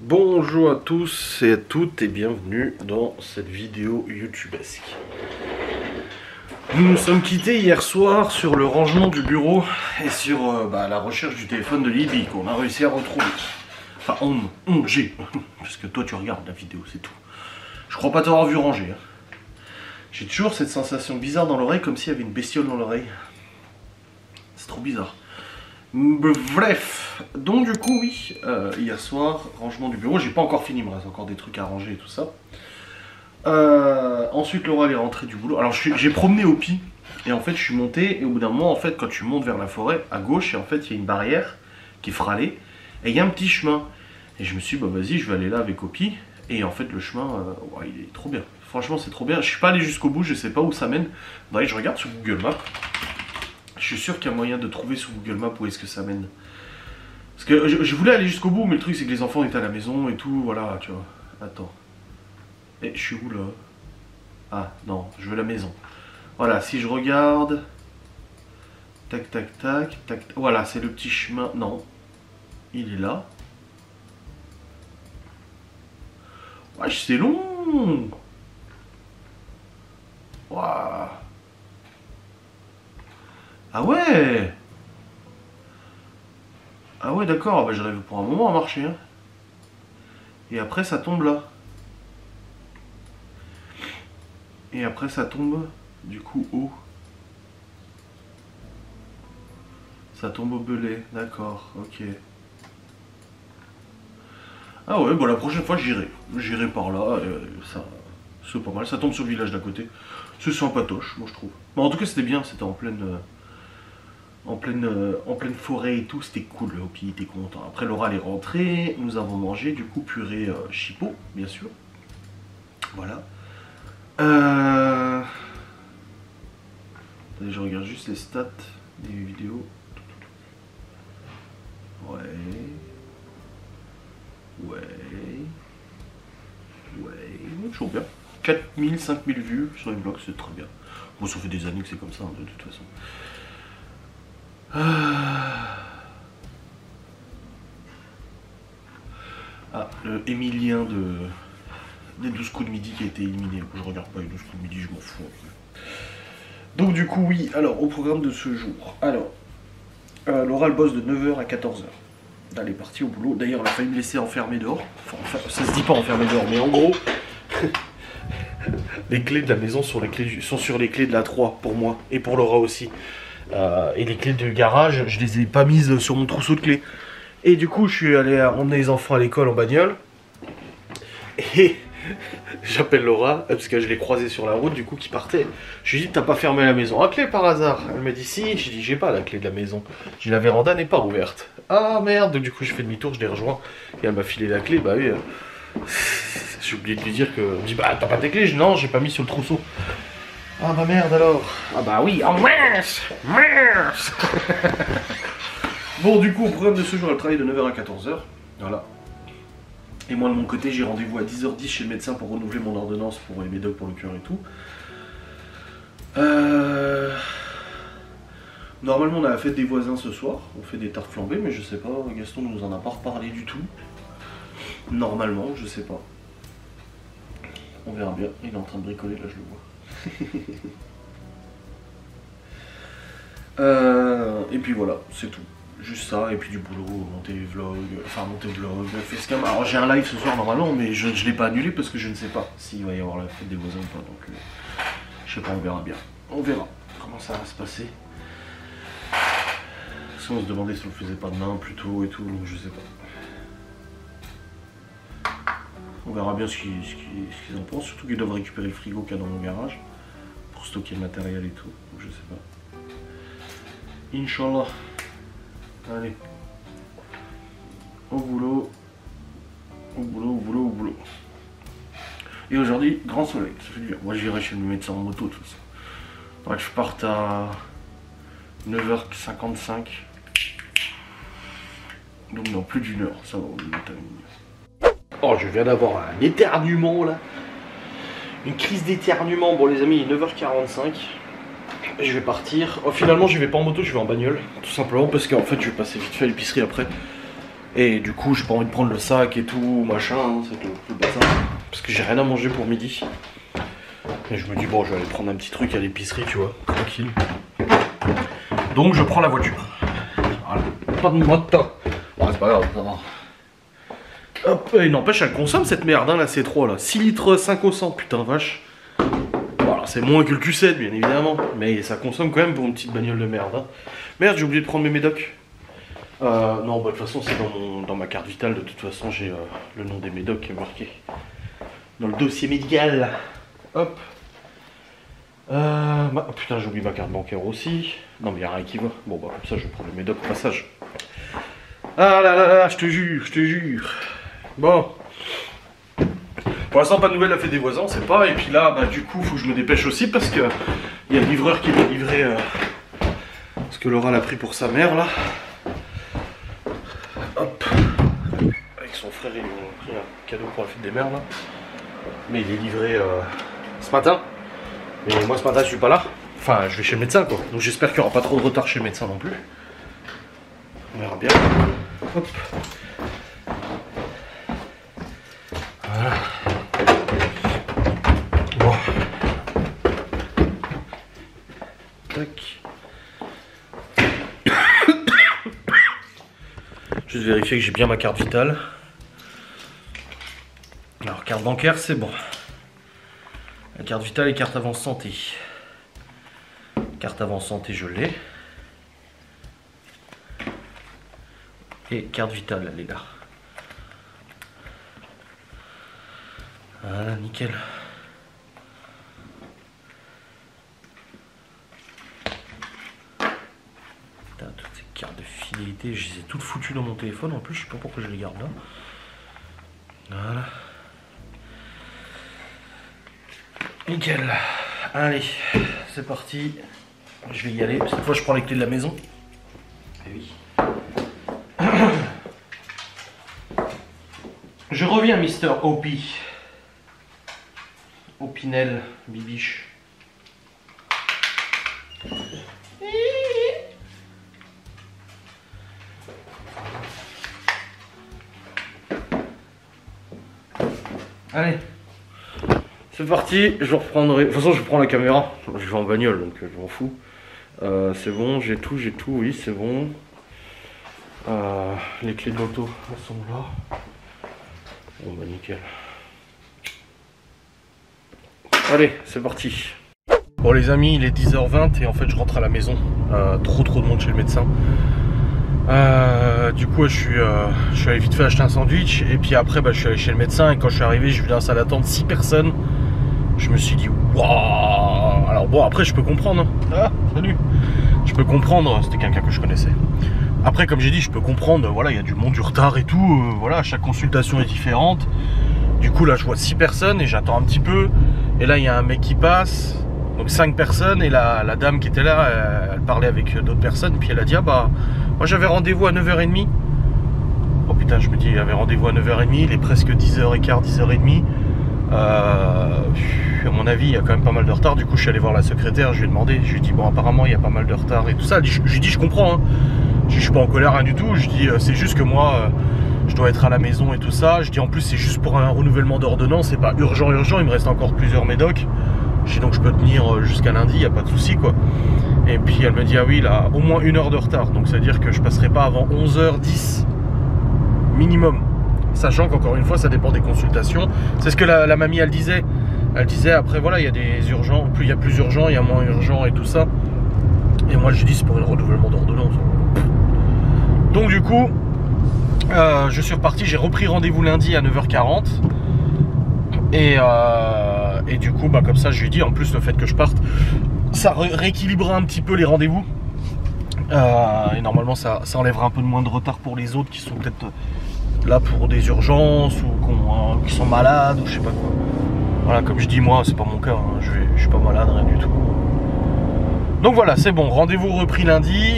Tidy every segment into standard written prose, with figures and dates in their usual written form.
Bonjour à tous et à toutes et bienvenue dans cette vidéo youtubesque. Nous nous sommes quittés hier soir sur le rangement du bureau et sur la recherche du téléphone de Libby qu'on a réussi à retrouver. Enfin, j'ai, parce que toi tu regardes la vidéo, c'est tout. Je crois pas t'avoir vu ranger. J'ai toujours cette sensation bizarre dans l'oreille, comme s'il y avait une bestiole dans l'oreille. C'est trop bizarre. Bref, donc du coup oui, hier soir, rangement du bureau, j'ai pas encore fini, il me reste encore des trucs à ranger et tout ça. Ensuite Laura elle est rentrée du boulot, alors j'ai promené au Pi, et en fait je suis monté, et au bout d'un moment en fait quand tu montes vers la forêt, à gauche, et en fait il y a une barrière qui est fralée, et il y a un petit chemin. Et je me suis dit bah vas-y je vais aller là avec Opi, et en fait le chemin, ouais, il est trop bien, franchement c'est trop bien, je suis pas allé jusqu'au bout, je sais pas où ça mène, je regarde sur Google Maps. Je suis sûr qu'il y a moyen de trouver sur Google Maps où est-ce que ça mène. Parce que je voulais aller jusqu'au bout, mais le truc c'est que les enfants étaient à la maison et tout, voilà, tu vois. Attends. Et je suis où là? Ah non, je veux la maison. Voilà, si je regarde... Tac, tac, tac, tac... Voilà, c'est le petit chemin... Non. Il est là. Wesh, c'est long. Waouh. Ah ouais. Ah ouais d'accord, bah, j'arrive pour un moment à marcher. Hein. Et après ça tombe là. Et après ça tombe du coup haut. Ça tombe au Belay, d'accord, ok. Ah ouais, bon la prochaine fois j'irai. J'irai par là, ça c'est pas mal. Ça tombe sur le village d'à côté. C'est sympatoche, moi je trouve. Bon, en tout cas c'était bien, c'était en pleine forêt et tout, c'était cool, le Hopi était content. Après Laura elle est rentrée, nous avons mangé du coup purée chipot, bien sûr. Voilà. Attendez, je regarde juste les stats des vidéos. Ouais. Toujours bien. 4000, 5000 vues sur les vlogs, c'est très bien. Bon, ça fait des années que c'est comme ça, hein, de toute façon. Ah, le Emilien des 12 coups de midi qui a été éliminé. Je regarde pas les 12 coups de midi, je m'en fous. Donc du coup, oui, alors, au programme de ce jour. Alors, Laura, elle bosse de 9h à 14h. Elle est partie au boulot. D'ailleurs, elle a failli me laisser enfermer dehors. Enfin, ça se dit pas enfermer dehors, mais en gros... les clés de la maison sont sur les clés de la 3, pour moi, et pour Laura aussi. Et les clés du garage, je les ai pas mises sur mon trousseau de clés. Et du coup, je suis allé emmener les enfants à l'école en bagnole. Et j'appelle Laura, parce que je l'ai croisée sur la route, du coup, qui partait. Je lui ai dit, t'as pas fermé la maison à clé par hasard? Elle m'a dit, si. J'ai dit, j'ai pas la clé de la maison. J'ai dit, la véranda n'est pas ouverte. Ah merde, donc du coup, je fais demi-tour, je l'ai rejoint. Et elle m'a filé la clé, bah oui. J'ai oublié de lui dire que... Elle me dit, bah t'as pas tes clés? Non, j'ai pas mis sur le trousseau. Ah bah merde alors. Ah bah oui, oh mince. Bon, du coup, au programme de ce jour, elle travaille de 9h à 14h. Voilà. Et moi, de mon côté, j'ai rendez-vous à 10h10 chez le médecin pour renouveler mon ordonnance pour les médocs, pour le cœur et tout. Normalement, on a la fête des voisins ce soir. On fait des tartes flambées, mais je sais pas. Gaston ne nous en a pas reparlé du tout. Normalement, je sais pas. On verra bien. Il est en train de bricoler, là, je le vois. Et puis voilà, c'est tout. Juste ça, et puis du boulot, monter vlog, facecam. Alors j'ai un live ce soir normalement, mais je l'ai pas annulé parce que je ne sais pas s'il va y avoir la fête des voisins ou pas. Donc je sais pas, on verra bien. On verra comment ça va se passer. Parce qu'on se demandait si on le faisait pas demain plus tôt et tout, donc je sais pas. On verra bien ce qu'ils en pensent, surtout qu'ils doivent récupérer le frigo qu'il y a dans mon garage pour stocker le matériel et tout, donc je sais pas. Inch'Allah. Allez. Au boulot. Au boulot, au boulot, au boulot. Et aujourd'hui, grand soleil, ça fait du bien. Moi j'irai chez le médecin en moto de toute façon. Ouais, je parte à 9h55. Donc non, plus d'1 heure, ça va, on est à 1h. Oh, je viens d'avoir un éternuement là. Une crise d'éternuement. Bon les amis, il est 9h45. Je vais partir. Oh, finalement, je vais pas en moto, je vais en bagnole. Tout simplement parce qu'en fait, je vais passer vite fait à l'épicerie après. Et du coup, j'ai pas envie de prendre le sac et tout, machin, hein, c'est tout le bazar. Parce que j'ai rien à manger pour midi. Et je me dis, bon, je vais aller prendre un petit truc à l'épicerie, tu vois, tranquille. Donc, je prends la voiture. Voilà, pas de moto. Bon, c'est pas grave, ça va. Hop, et n'empêche, elle consomme cette merde, hein, la C3 là. 6 litres 5 au 100, putain, vache. Voilà, c'est moins que le Q7, bien évidemment. Mais ça consomme quand même pour une petite bagnole de merde. Hein. Merde, j'ai oublié de prendre mes médocs. Non, bah, de toute façon, c'est dans ma carte vitale. De toute façon, j'ai le nom des médocs qui est marqué dans le dossier médical. Hop. Oh, putain, j'ai oublié ma carte bancaire aussi. Non, mais il n'y a rien qui va. Bon, bah, comme ça, je vais prendre le médoc au passage. Ah là là là, je te jure, je te jure. Bon. Pour l'instant, pas de nouvelles, la fête des voisins, on sait pas. Et puis là, bah, du coup, faut que je me dépêche aussi parce que il y a le livreur qui va livrer ce que Laura l'a pris pour sa mère là. Hop. Avec son frère, ils lui ont pris un cadeau pour la fête des mères là. Mais il est livré ce matin. Et moi, ce matin, je suis pas là. Enfin, je vais chez le médecin quoi. Donc j'espère qu'il n'y aura pas trop de retard chez le médecin non plus. On verra bien. Hop. Voilà. Bon. Tac. Juste vérifier que j'ai bien ma carte vitale. Alors, carte bancaire, c'est bon. La carte vitale et carte avance santé. Carte avance santé, je l'ai. Et carte vitale, elle est là. Voilà, nickel. Putain, toutes ces cartes de fidélité, je les ai toutes foutues dans mon téléphone. En plus, je sais pas pourquoi je les garde là. Voilà. Nickel. Allez, c'est parti. Je vais y aller. Cette fois, je prends les clés de la maison. Et oui. Je reviens, Mister Opie. Opinel, bibiche. Allez. C'est parti, je reprendrai. De toute façon, je prends la caméra. Je vais en bagnole, donc je m'en fous. C'est bon, j'ai tout, oui, c'est bon. Les clés de l'auto, elles sont là. Bon, bah nickel. Allez, c'est parti. Bon, les amis, il est 10h20 et en fait, je rentre à la maison. Trop de monde chez le médecin. Du coup, je suis allé vite fait acheter un sandwich. Et puis après, bah, je suis allé chez le médecin. Et quand je suis arrivé, j'ai vu dans la salle d'attente 6 personnes. Je me suis dit, waouh! Alors bon, après, je peux comprendre. Hein. Ah, salut! Je peux comprendre, c'était quelqu'un que je connaissais. Après, comme j'ai dit, je peux comprendre, voilà, il y a du monde, du retard et tout. Voilà, chaque consultation est différente. Du coup, là, je vois 6 personnes et j'attends un petit peu. Et là, il y a un mec qui passe. Donc 5 personnes. Et la dame qui était là, elle parlait avec d'autres personnes. Puis elle a dit, ah bah, moi j'avais rendez-vous à 9h30. Oh putain, je me dis, il avait rendez-vous à 9h30. Il est presque 10h15, 10h30. À mon avis, il y a quand même pas mal de retard. Du coup, je suis allé voir la secrétaire, je lui ai demandé. Je lui ai dit, bon, apparemment, il y a pas mal de retard et tout ça. Je lui ai dit, je comprends. Hein. Je suis pas en colère, rien du tout. Je dis, c'est juste que moi, je dois être à la maison et tout ça. Je dis, en plus, c'est juste pour un renouvellement d'ordonnance. C'est pas urgent. Il me reste encore plusieurs médocs. Je dis, donc, je peux tenir jusqu'à lundi, il n'y a pas de souci, quoi. Et puis, elle me dit, ah oui, là, au moins 1 heure de retard. Donc, ça veut dire que je passerai pas avant 11h10 minimum. Sachant qu'encore une fois, ça dépend des consultations. C'est ce que la mamie, elle disait. Elle disait, après, voilà, il y a des urgents. Plus il y a plus urgent, il y a moins urgent et tout ça. Et moi, je dis, c'est pour un renouvellement d'ordonnance. Donc, du coup, je suis reparti. J'ai repris rendez-vous lundi à 9h40. Et du coup, bah, comme ça, je lui ai dit, en plus, le fait que je parte, ça rééquilibrera un petit peu les rendez-vous. Et normalement, ça enlèvera un peu de moins de retard pour les autres qui sont peut-être là pour des urgences ou qui sont malades ou je sais pas quoi. Voilà, comme je dis, moi, c'est pas mon cas, hein. Je suis pas malade, rien du tout. Donc voilà, c'est bon, rendez-vous repris lundi.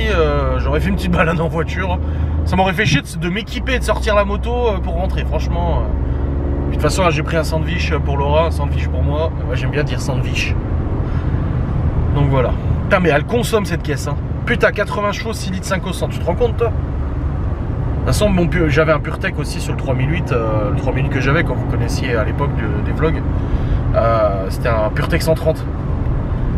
J'aurais fait une petite balade en voiture. Ça m'aurait fait chier de m'équiper et de sortir la moto pour rentrer, franchement. De toute façon, là, j'ai pris un sandwich pour Laura, un sandwich pour moi. Moi, j'aime bien dire sandwich. Donc voilà. Putain, mais elle consomme cette caisse, hein. Putain, 80 chevaux, 6 litres 5 au 100, tu te rends compte, toi? façon, j'avais un PureTech aussi sur le 3008, le 3008 que j'avais quand vous connaissiez à l'époque des vlogs. C'était un PureTech 130.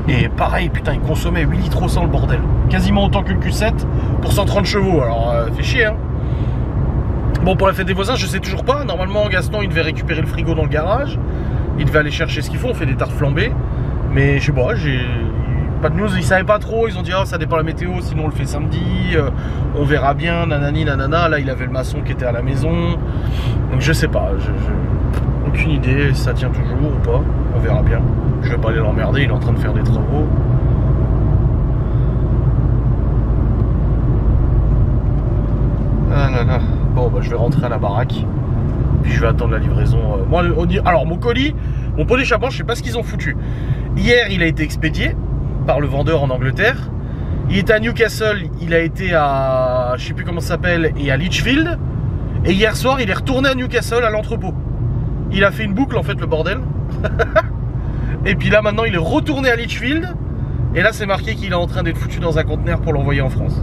Et pareil, putain, il consommait 8 litres au 100 le bordel. Quasiment autant que le Q7 pour 130 chevaux. Alors, fait chier, hein. Bon, pour la fête des voisins, je sais toujours pas. Normalement, Gaston, il devait récupérer le frigo dans le garage. Il devait aller chercher ce qu'il faut. On fait des tartes flambées. Mais je sais pas, j'ai pas de news. Ils savaient pas trop. Ils ont dit, oh, ça dépend de la météo. Sinon, on le fait samedi. On verra bien. Nanani, nanana. Là, il avait le maçon qui était à la maison. Donc, je sais pas. Aucune idée si ça tient toujours ou pas. On verra bien. Je vais pas aller l'emmerder. Il est en train de faire des travaux. Ah là là. Bon, bah, je vais rentrer à la baraque. Puis je vais attendre la livraison. Moi, alors, mon colis, mon pot d'échappement, je sais pas ce qu'ils ont foutu. Hier, il a été expédié par le vendeur en Angleterre. Il était à Newcastle. Il a été à, je sais plus comment ça s'appelle, et à Lichfield. Et hier soir, il est retourné à Newcastle à l'entrepôt. Il a fait une boucle, en fait, le bordel. Et puis là, maintenant, il est retourné à Lichfield. Et là, c'est marqué qu'il est en train d'être foutu dans un conteneur pour l'envoyer en France.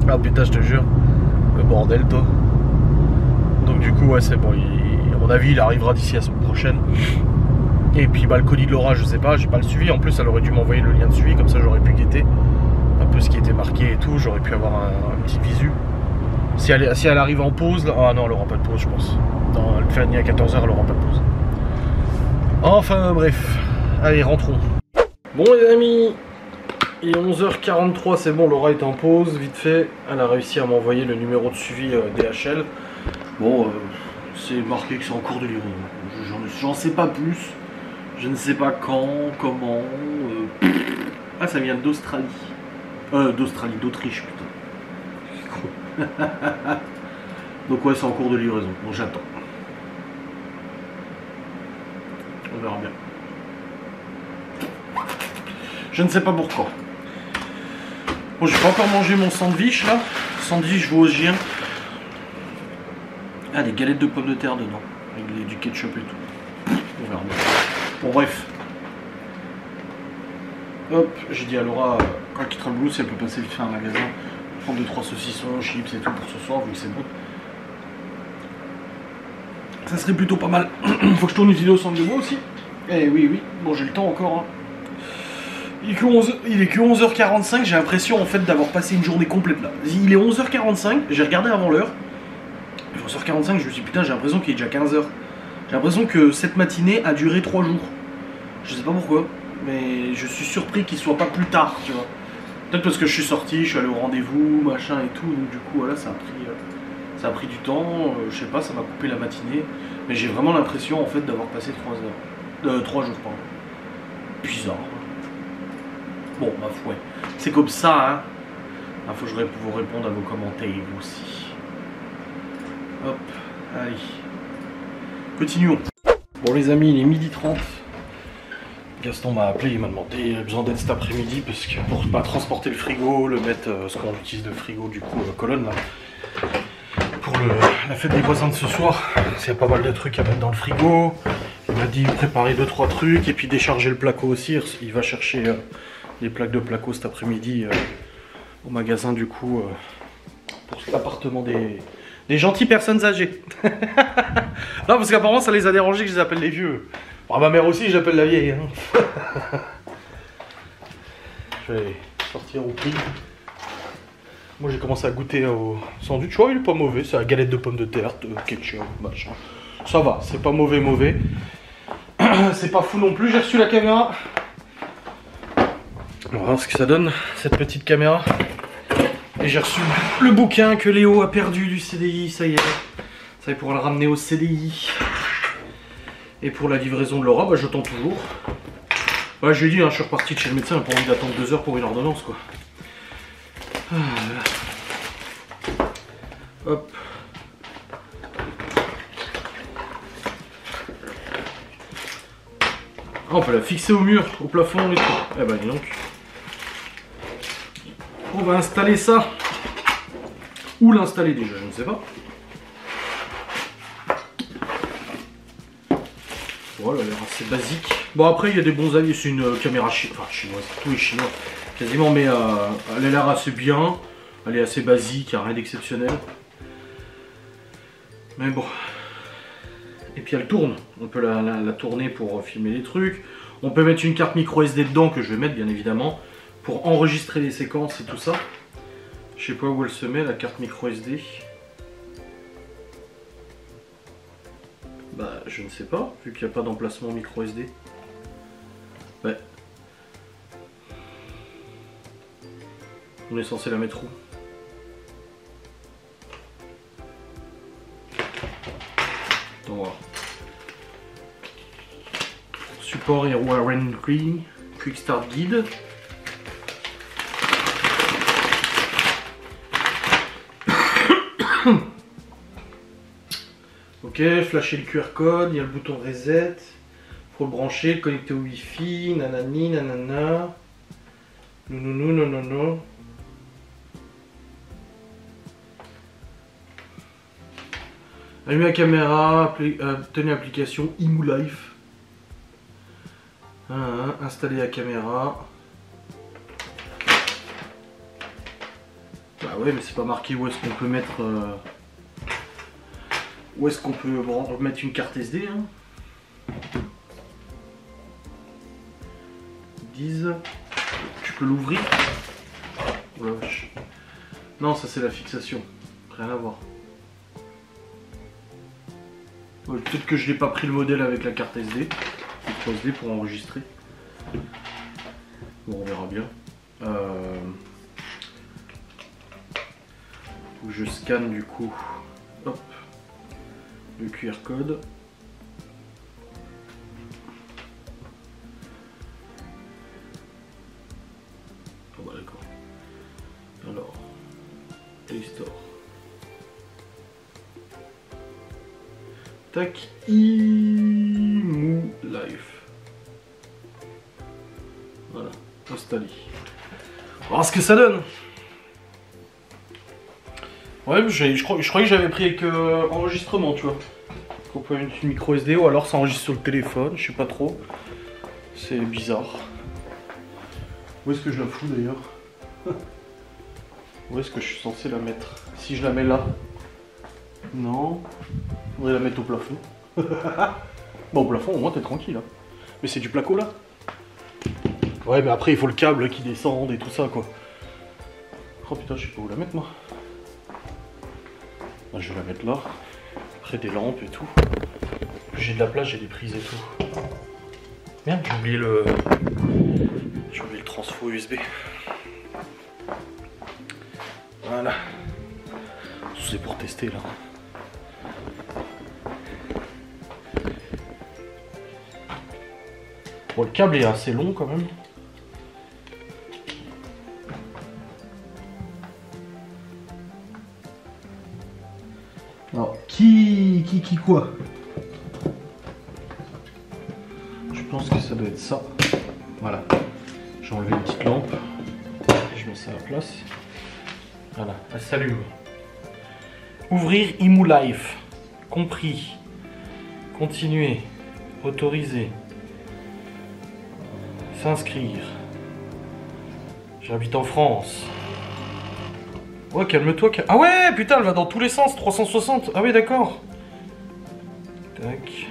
Ah putain, je te jure. Le bordel, toi. Donc du coup, ouais, c'est bon. À mon avis, il arrivera d'ici la semaine prochaine. Et puis, bah, le colis de Laura, je sais pas, j'ai pas le suivi. En plus, elle aurait dû m'envoyer le lien de suivi. Comme ça, j'aurais pu guetter un peu ce qui était marqué et tout. J'aurais pu avoir un petit visu. Si elle arrive en pause, là... Ah non, elle aura pas de pause, je pense. Non, elle fait à 14h, elle aura pas de pause. Enfin, bref. Allez, rentrons. Bon, les amis, il est 11h43, c'est bon, Laura est en pause, vite fait. Elle a réussi à m'envoyer le numéro de suivi DHL. Bon, c'est marqué que c'est en cours de livraison. J'en sais pas plus. Je ne sais pas quand, comment. Ah, ça vient d'Australie. D'Autriche, putain. Donc ouais, c'est en cours de livraison. Bon, j'attends. On verra bien. Je ne sais pas pourquoi. Bon, j'ai pas encore mangé mon sandwich là. Sandwich vosgien. Ah, des galettes de pommes de terre dedans. Avec du ketchup et tout. On verra bien. Bon, bref. Hop, j'ai dit à Laura, quand elle quittera le boulot, si elle peut passer vite fait à un magasin, prendre 2-3 saucissons, chips et tout pour ce soir, vu que c'est bon. Ça serait plutôt pas mal. Faut que je tourne une vidéo sans de moi aussi. Eh oui, oui. Bon, j'ai le temps encore. Hein. Il est que 11h45, j'ai l'impression en fait d'avoir passé une journée complète là. Il est 11h45, j'ai regardé avant l'heure. 11h45, je me suis dit putain, j'ai l'impression qu'il est déjà 15h. J'ai l'impression que cette matinée a duré 3 jours. Je sais pas pourquoi, mais je suis surpris qu'il soit pas plus tard, tu vois. Peut-être parce que je suis sorti, je suis allé au rendez-vous, machin et tout, donc du coup voilà, ça a pris du temps, je sais pas, ça m'a coupé la matinée. Mais j'ai vraiment l'impression en fait d'avoir passé 3 jours, pardon. Bizarre. Bon, ma foi, c'est comme ça, hein. Il faut que je vous réponde à vos commentaires, vous aussi. Hop, allez. Continuons. Bon les amis, il est 12h30. Gaston m'a appelé, il m'a demandé, il a besoin d'aide cet après-midi parce que pour pas transporter le frigo, le mettre, ce qu'on utilise de frigo du coup, colonne là. Pour la fête des voisins de ce soir, il y a pas mal de trucs à mettre dans le frigo. Il m'a dit préparer 2-3 trucs et puis décharger le placo aussi. Il va chercher des plaques de placo cet après-midi au magasin du coup pour l'appartement des gentilles personnes âgées. Non parce qu'apparemment ça les a dérangés que je les appelle les vieux. Bon, ma mère aussi j'appelle la vieille. Hein. Je vais sortir au prix. Moi j'ai commencé à goûter au sandwich. Oh, il est pas mauvais, c'est la galette de pommes de terre, ketchup, machin. Ça va, c'est pas mauvais. C'est pas fou non plus, j'ai reçu la caméra. On va voir ce que ça donne, cette petite caméra. Et j'ai reçu le bouquin que Léo a perdu du CDI, ça y est. Ça y est, pour le ramener au CDI. Et pour la livraison de Laura, bah, j'attends toujours. Ouais, je lui ai dit, hein, je suis reparti de chez le médecin, pas envie d'attendre 2 heures pour une ordonnance, quoi. Hop. Ah, on peut la fixer au mur, au plafond et tout. Eh ben, dis donc. On va installer ça. Où l'installer déjà, je ne sais pas. Voilà, elle a l'air assez basique. Bon, après, il y a des bons avis. C'est une caméra chinoise. Tout est chinois. Quasiment, mais elle a l'air assez bien. Elle est assez basique, il n'y a rien d'exceptionnel. Mais bon. Et puis elle tourne. On peut la tourner pour filmer les trucs. On peut mettre une carte micro SD dedans que je vais mettre bien évidemment pour enregistrer les séquences et tout ça. Je sais pas où elle se met la carte micro SD. Bah je ne sais pas vu qu'il n'y a pas d'emplacement micro SD. Ouais. On est censé la mettre où? Attends voir. Support et warranty, Quick Start Guide. Ok, flasher le QR code, il y a le bouton reset. Faut le brancher, le connecter au Wi-Fi, nanani, nanana. Non, non, non. Allumer la caméra, tenir l'application eMouLife. Installer la caméra. Bah ouais, mais c'est pas marqué où est-ce qu'on peut mettre. Où est-ce qu'on peut mettre une carte SD hein. 10. Tu peux l'ouvrir. Oh la vache. Non, ça c'est la fixation. Rien à voir. Peut-être que je n'ai pas pris le modèle avec la carte SD. Micro SD pour enregistrer. Bon, on verra bien. Faut que je scanne du coup. Hop. Le QR code. Oh bah d'accord. Alors, Play Store. Tac, eMouLife. Voilà, installé. On va voir ce que ça donne. Ouais, je croyais que j'avais pris avec enregistrement, tu vois. On peut mettre une micro SD ou alors ça enregistre sur le téléphone, je sais pas trop. C'est bizarre. Où est-ce que je la fous d'ailleurs? Où est-ce que je suis censé la mettre? Si je la mets là. Non. Faudrait la mettre au plafond. Bon, au plafond, au moins t'es tranquille. Hein. Mais c'est du placo là. Ouais, mais après il faut le câble qui descende et tout ça quoi. Oh putain, je sais pas où la mettre moi. Bah, je vais la mettre là. Près des lampes et tout. J'ai de la place, j'ai des prises et tout. Merde, j'ai oublié le transfo USB. Voilà. C'est pour tester là. Bon, le câble est assez long quand même. Alors, qui quoi? Je pense que ça doit être ça. Voilà. J'ai enlevé une petite lampe. Et je mets ça à la place. Voilà, elle s'allume. Ouvrir eMouLife. Compris. Continuer. Autoriser. S'inscrire. J'habite en France. Ouais, calme-toi. Ah ouais, putain, elle va dans tous les sens. 360. Ah oui, d'accord. Tac.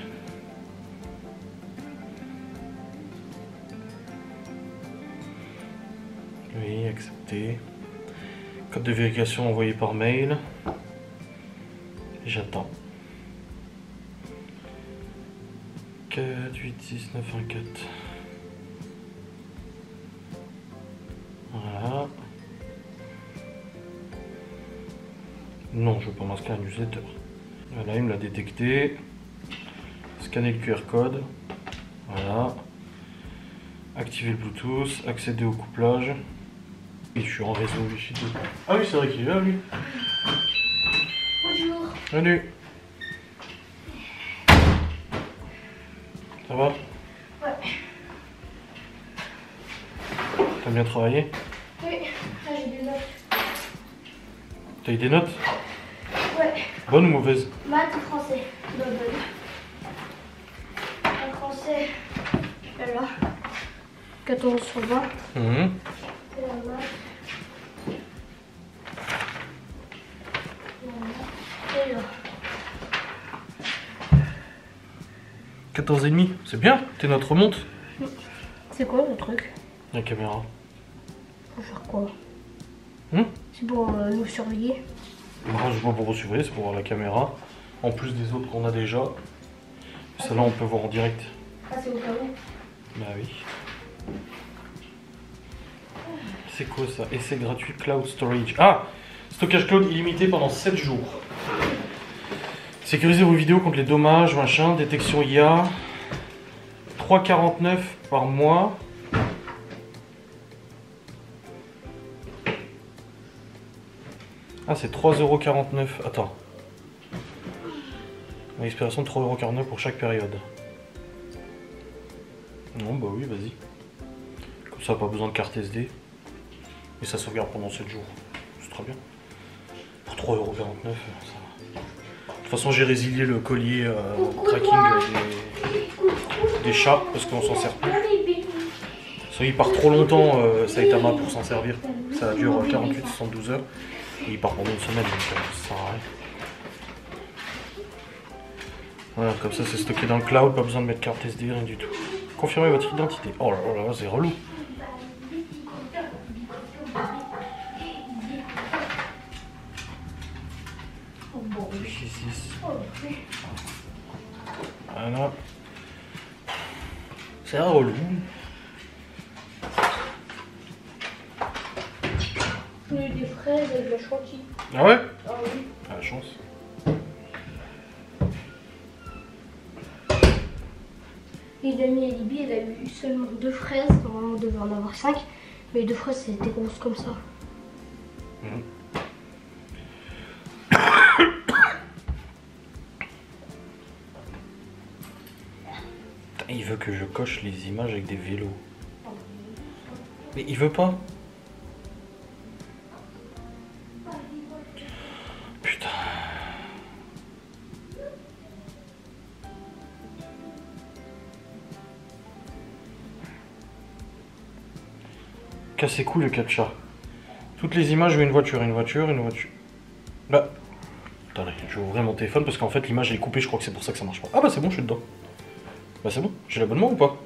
Oui, accepter. Code de vérification envoyé par mail. J'attends. 4, 8, 6, 9, 1, 4. Voilà. Non, je veux pas m'inscrire à un newsletter. Voilà, il me l'a détecté. Scanner le QR code. Voilà. Activer le Bluetooth. Accéder au couplage. Et je suis en réseau Wi-Fi. Ah oui, c'est vrai qu'il est là, lui. Bonjour. Salut. Ça va? Ouais. T'as bien travaillé? Oui, là j'ai des notes. T'as eu des notes? Ouais. Bonnes ou mauvaises? Maths ou français? Non, bonne. En français, là. 14 sur 20. Mmh. Et la maths. Et là. 14,5, c'est bien, t'es notre montre. C'est quoi le truc? La caméra. Pour faire quoi? Hmm, C'est pour nous surveiller? non, je sais pas pour vous surveiller, c'est pour voir la caméra. En plus des autres qu'on a déjà. Celle-là, on peut voir en direct. Ah, c'est au cas où? Bah oui. C'est quoi ça? Essai gratuit Cloud Storage. Ah! Stockage cloud illimité pendant 7 jours. Sécuriser vos vidéos contre les dommages, machin, détection IA. 3,49 par mois. Ah, c'est 3,49 €. Attends. Une expiration de 3,49 € pour chaque période. Non, bah oui, vas-y. Comme ça, pas besoin de carte SD. Et ça sauvegarde pendant 7 jours. C'est très bien. Pour 3,49 €, ça va. De toute façon, j'ai résilié le collier tracking des chats parce qu'on s'en sert plus. Ça, il part trop longtemps, Saitama, pour s'en servir. Ça dure 48-72 heures. Et il part pendant une semaine, donc ça sert à rien. Voilà, comme ça, c'est stocké dans le cloud, pas besoin de mettre carte SD, rien du tout. Confirmez votre identité. Oh là là, c'est relou. Voilà. C'est relou. On a eu des fraises avec la chantilly. Ah ouais? Ah oui. Ah, la chance. Et l'ami Alibi, elle a eu seulement 2 fraises. Normalement, on devait en avoir 5. Mais les 2 fraises, c'était grosses comme ça. Mmh. Il veut que je coche les images avec des vélos. Mais il veut pas. Putain. Cassez couille le captcha. Toutes les images où une voiture, une voiture, une voiture. Bah. Attendez, je vais ouvrir mon téléphone parce qu'en fait l'image elle est coupée, je crois que c'est pour ça que ça marche pas. Ah bah c'est bon, je suis dedans. Bah c'est bon, j'ai l'abonnement ou pas?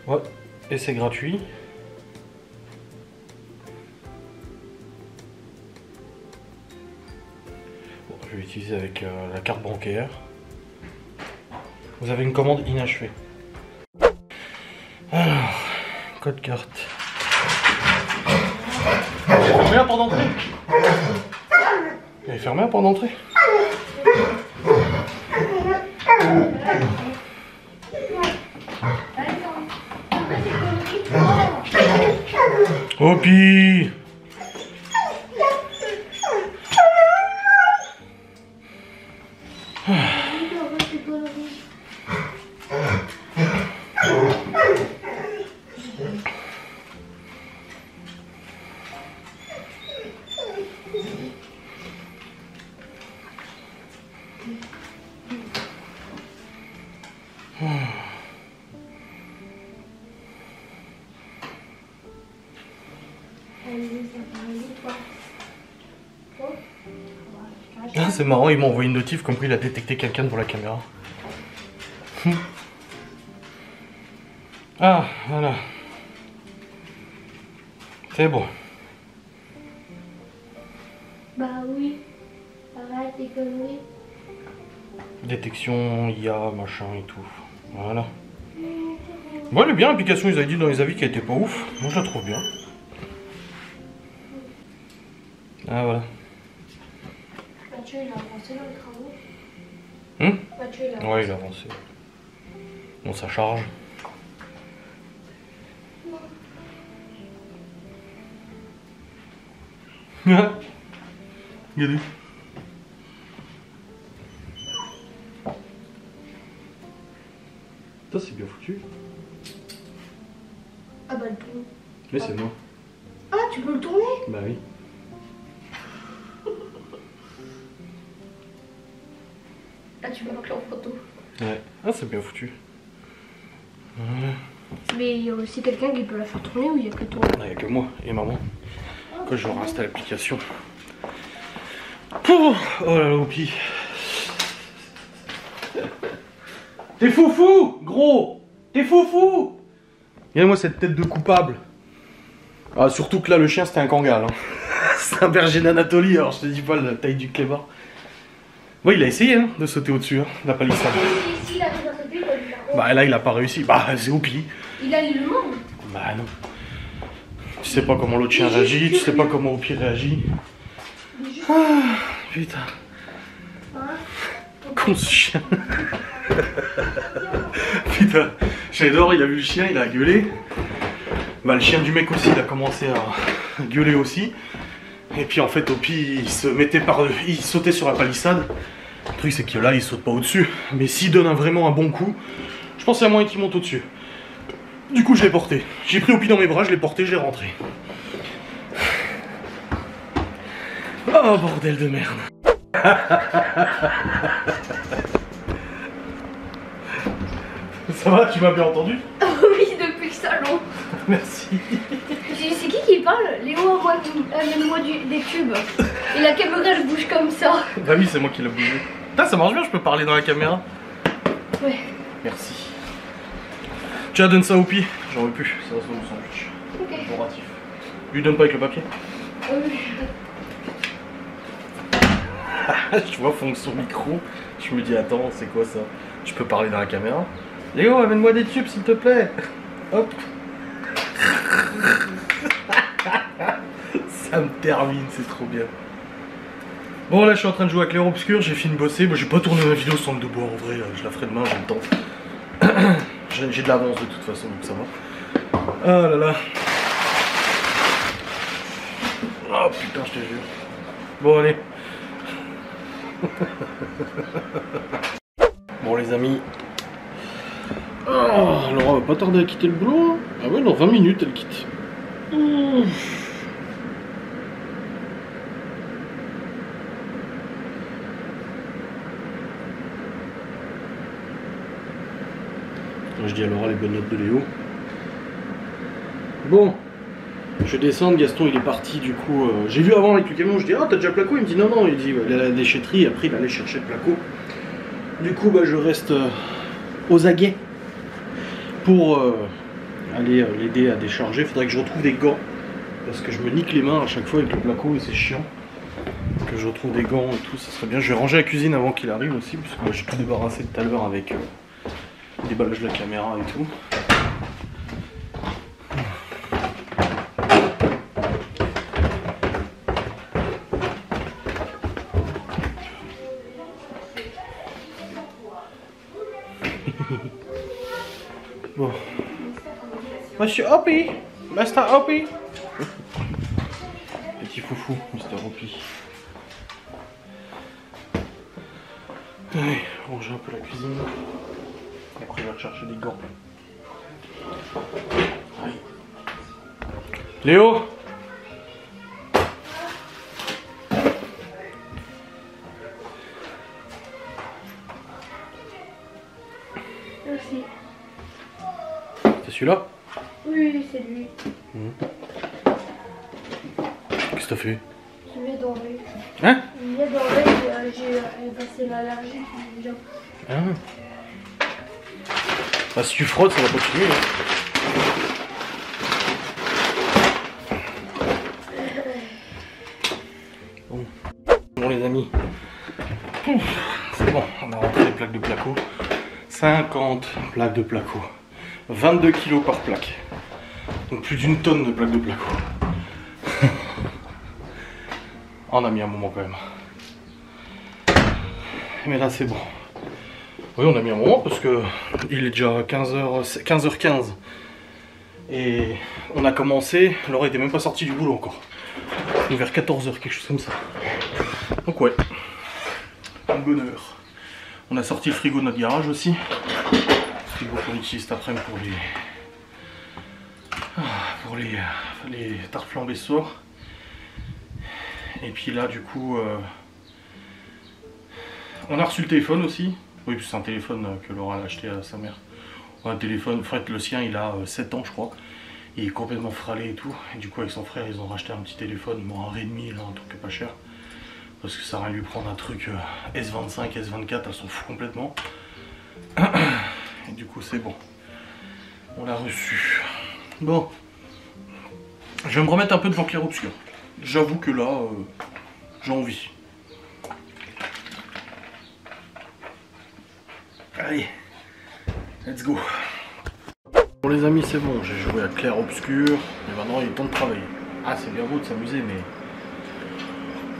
Ouais, et c'est gratuit. Bon, je vais utiliser avec la carte bancaire. Vous avez une commande inachevée. Alors, code carte. Fermez la porte d'entrée. Elle est fermée la porte d'entrée. Hopi! Ah, c'est marrant, il m'a envoyé une notif comme quoi il a détecté quelqu'un devant la caméra. Ah, voilà. C'est bon. Bah oui. Arrête tes conneries. Détection, IA, machin et tout. Voilà. Bon, elle est bien l'application, ils avaient dit dans les avis qu'elle était pas ouf. Moi, je la trouve bien. Ah, voilà. Mathieu, il a avancé dans les travaux. Mathieu, il a avancé. Ouais, il a avancé. Bon, ça charge. Regardez. Ça, c'est bien foutu. Ah bah le tourne. Mais c'est moi. Ah, tu peux le tourner? Bah oui. Ah, tu peux marquer en photo. Ouais. Ah, c'est bien foutu. Ouais. Mais il y a aussi quelqu'un qui peut la faire tourner ou il y a que toi? Il n'y a que moi et maman. Quand je réinstalle l'application. Oh là là, Oupi. T'es foufou, gros. T'es foufou. Regarde-moi cette tête de coupable. Ah, surtout que là, le chien, c'était un Kangal. Hein. C'est un berger d'Anatolie, alors je te dis pas la taille du clébard. Ouais, il a essayé hein, de sauter au-dessus, hein, de la palissade. Si, il a fait sauter, il a Bah là, il a pas réussi. Bah, c'est Oupi. Il a le monde. Bah non. Tu sais pas comment l'autre chien réagit, tu sais pas comment Oupi réagit. Ah, putain. Con ce chien. Putain, j'adore, il a vu le chien, il a gueulé. Bah le chien du mec aussi, il a commencé à gueuler aussi. Et puis en fait, Oupi, il se mettait il sautait sur la palissade. Le truc c'est que là, il saute pas au-dessus. Mais s'il donne vraiment un bon coup, je pense qu'il y a moyen qu'il monte au-dessus. Du coup, je l'ai porté. J'ai pris Oupi dans mes bras, je l'ai porté, je l'ai rentré. Oh bordel de merde. Ça va, tu m'as bien entendu? Oui, depuis le salon. Merci. C'est qui parle? Léo, amène-moi des cubes. Et la caméra, elle bouge comme ça. Bah oui, c'est moi qui l'ai bougé. Putain, ça marche bien, je peux parler dans la caméra. Ouais. Merci. Tu as donné ça au Pi? J'en veux plus, ça reste dans mon sandwich. Ok. Bon ratif. Lui donne pas avec le papier. Oui. Je vois fond son micro. Je me dis, attends, c'est quoi ça? Je peux parler dans la caméra? Léo, amène-moi des tubes s'il te plaît. Hop. Ça me termine, c'est trop bien. Bon, là je suis en train de jouer avec l'air obscur, j'ai fini de bosser. Bon, j'ai pas tourné ma vidéo sans le de bois en vrai, je la ferai demain, j'ai le temps. J'ai de l'avance de toute façon, donc ça va. Ah là là. Oh putain, je te jure. Bon, allez. Bon, les amis. Oh, Laura va pas tarder à quitter le boulot. Hein. Ah ouais, dans 20 minutes, elle quitte. Je dis à Laura les bonnes notes de Léo. Bon, je vais descendre, Gaston il est parti du coup. J'ai vu avant avec le camion, je dis ah t'as déjà le placo? Il me dit non, il dit il est à la déchetterie, après il allait chercher le placo. Du coup bah je reste aux aguets pour aller l'aider à décharger. Faudrait que je retrouve des gants parce que je me nique les mains à chaque fois avec le placo et c'est chiant. Que je retrouve des gants et tout, ça serait bien. Je vais ranger la cuisine avant qu'il arrive aussi, parce que moi, je suis tout débarrassé tout à l'heure avec le déballage de la caméra et tout. Bon. Monsieur Hoppy, Master Hoppy. Petit foufou, Mr. Hoppy. Allez, ranger un peu la cuisine. Après, je vais rechercher des gants. Allez. Léo! Merci. C'est celui-là? Oui, c'est lui. Qu'est-ce que t'as fait? Je l'ai doré. Hein? Je l'ai doré, j'ai passé l'allergie déjà. Ah. Bah, si tu frottes, ça va continuer. Hein. Bon les amis. C'est bon, on a rentré les plaques de placo. 50 plaques de placo. 22 kg par plaque. Donc plus d'une tonne de plaques de placo. On a mis un moment quand même. Mais là c'est bon. Oui, on a mis un moment parce que il est déjà 15h15. Et on a commencé, Laura était même pas sortie du boulot encore. Donc vers 14h, quelque chose comme ça. Donc ouais, une bonne heure. On a sorti le frigo de notre garage aussi. Le frigo qu'on utilise cet après-midi pour les tartes flambées ce soir. Et puis là du coup, on a reçu le téléphone aussi. Oui, c'est un téléphone que Laura a acheté à sa mère. Un téléphone, en fait le sien il a 7 ans je crois. Il est complètement fralé et tout. Et du coup avec son frère ils ont racheté un petit téléphone, bon, un Redmi, là, un truc pas cher. Parce que ça va lui prendre un truc S25, S24, elle s'en fout complètement. Et du coup c'est bon. On l'a reçu. Bon. Je vais me remettre un peu devant clair-obscur. J'avoue que là, j'ai envie. Allez, let's go. Bon les amis, c'est bon, j'ai joué à clair-obscur. Et maintenant il est temps de travailler. Ah, c'est bien beau de s'amuser, mais...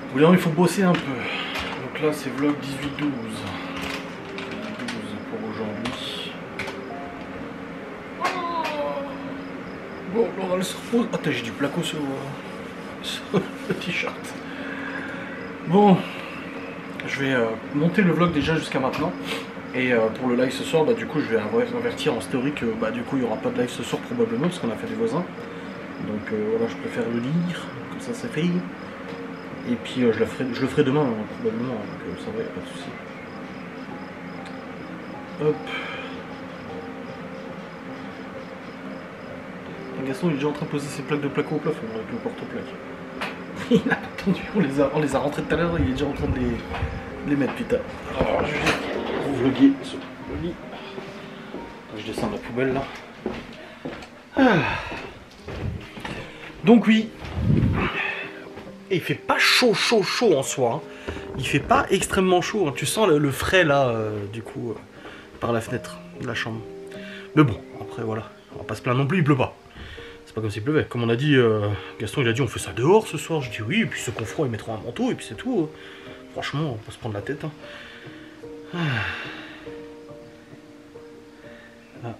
Au bout d'un moment, il faut bosser un peu. Donc là, c'est vlog 18-12. 12 pour aujourd'hui. Bon, là, on va se reposer. Attends, j'ai du placo sur le t-shirt. Bon, je vais monter le vlog déjà jusqu'à maintenant. Et pour le live ce soir, bah, du coup, je vais avertir en story que bah, du coup, il n'y aura pas de live ce soir probablement parce qu'on a fait des voisins. Donc voilà, je préfère le lire, comme ça c'est fait. Et puis je le ferai demain, hein, probablement, donc ça va, y a pas de souci. Hop. Gaston il est déjà en train de poser ses plaques de placo au plafond avec le porte-plaque. Il a attendu, on les a rentrés tout à l'heure, il est déjà en train de les mettre, putain. Alors je vais vlogger sur le lit. Je descends la poubelle là. Ah. Donc oui, et il fait pas chaud en soi, hein. Il fait pas extrêmement chaud, hein. Tu sens le frais là, du coup, par la fenêtre de la chambre. Mais bon, après voilà, on va pas se plaindre non plus, il pleut pas. C'est pas comme s'il pleuvait. Comme on a dit, Gaston il a dit on fait ça dehors ce soir, je dis oui, et puis ceux qu'on froid ils mettront un manteau et puis c'est tout. Franchement, on peut se prendre la tête. Hein. Ah.